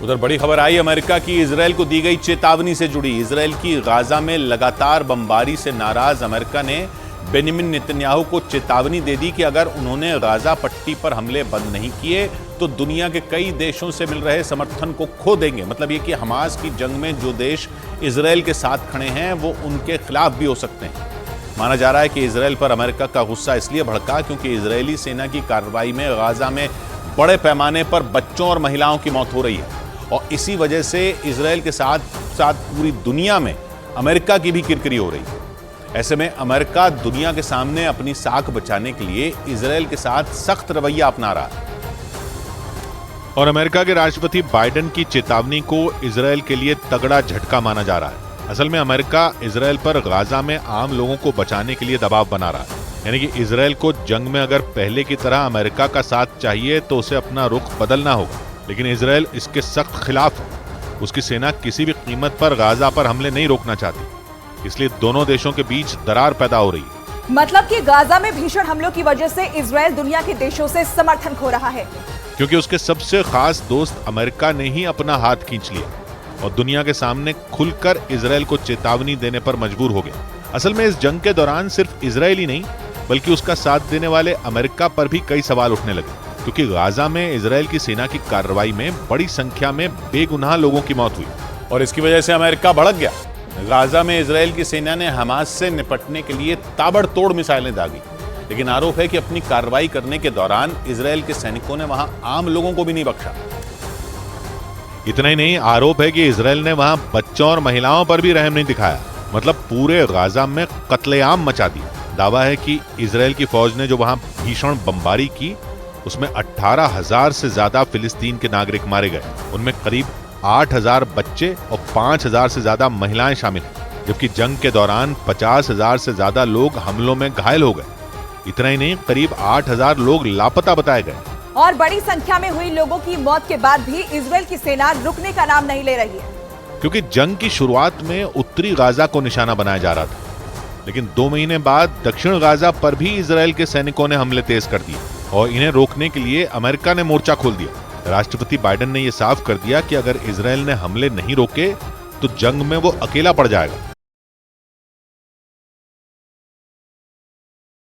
उधर बड़ी खबर आई अमेरिका की इजरायल को दी गई चेतावनी से जुड़ी। इजरायल की गाजा में लगातार बमबारी से नाराज अमेरिका ने बेंजामिन नेतन्याहू को चेतावनी दे दी कि अगर उन्होंने गाजा पट्टी पर हमले बंद नहीं किए तो दुनिया के कई देशों से मिल रहे समर्थन को खो देंगे। मतलब ये कि हमास की जंग में जो देश इजरायल के साथ खड़े हैं वो उनके खिलाफ भी हो सकते हैं। माना जा रहा है कि इजरायल पर अमेरिका का गुस्सा इसलिए भड़का क्योंकि इजरायली सेना की कार्रवाई में गाजा में बड़े पैमाने पर बच्चों और महिलाओं की मौत हो रही है और इसी वजह से इजरायल के साथ साथ पूरी दुनिया में अमेरिका की भी किरकिरी हो रही है। ऐसे में अमेरिका दुनिया के सामने अपनी साख बचाने के लिए इजरायल के साथ सख्त रवैया अपना रहा है और अमेरिका के राष्ट्रपति बाइडेन की चेतावनी को इजरायल के लिए तगड़ा झटका माना जा रहा है। असल में अमेरिका इजरायल पर गाजा में आम लोगों को बचाने के लिए दबाव बना रहा है। यानी कि इजरायल को जंग में अगर पहले की तरह अमेरिका का साथ चाहिए तो उसे अपना रुख बदलना होगा, लेकिन इजरायल इसके सख्त खिलाफ है। उसकी सेना किसी भी कीमत पर गाजा पर हमले नहीं रोकना चाहती, इसलिए दोनों देशों के बीच दरार पैदा हो रही है। मतलब कि गाजा में भीषण हमलों की वजह से इजरायल दुनिया के देशों से समर्थन खो रहा है, क्योंकि उसके सबसे खास दोस्त अमेरिका ने ही अपना हाथ खींच लिया और दुनिया के सामने खुलकर इजरायल को चेतावनी देने पर मजबूर हो गया। असल में इस जंग के दौरान सिर्फ इजरायल ही नहीं बल्कि उसका साथ देने वाले अमेरिका पर भी कई सवाल उठने लगे, क्योंकि गाजा में इजरायल की सेना की कार्रवाई में बड़ी संख्या में बेगुनाह लोगों की मौत हुई और इसकी वजह से अमेरिका भड़क गया। गाजा में इजरायल की सेना ने हमास से निपटने के लिए ताबड़तोड़ मिसाइलें दागी, लेकिन आरोप है कि अपनी कार्रवाई करने के दौरान इजरायल के सैनिकों ने वहां आम लोगों को भी नहीं बख्शा। इतना ही नहीं, आरोप है कि इजरायल ने वहां बच्चों और महिलाओं पर भी रहम नहीं दिखाया। मतलब पूरे गाजा में कत्लेआम मचा दी। दावा है कि इजरायल की फौज ने जो वहां भीषण बमबारी की उसमें 18,000 से ज्यादा फिलिस्तीन के नागरिक मारे गए। उनमें करीब 8,000 बच्चे और 5,000 से ज्यादा महिलाएं शामिल हैं, जबकि जंग के दौरान 50,000 से ज्यादा लोग हमलों में घायल हो गए। इतना ही नहीं, करीब 8,000 लोग लापता बताए गए और बड़ी संख्या में हुई लोगों की मौत के बाद भी इजरायल की सेना रुकने का नाम नहीं ले रही है, क्योंकि जंग की शुरुआत में उत्तरी गाजा को निशाना बनाया जा रहा था, लेकिन 2 महीने बाद दक्षिण गाजा पर भी इजरायल के सैनिकों ने हमले तेज कर दिए और इन्हें रोकने के लिए अमेरिका ने मोर्चा खोल दिया। राष्ट्रपति बाइडेन ने यह साफ कर दिया कि अगर इजरायल ने हमले नहीं रोके तो जंग में वो अकेला पड़ जाएगा।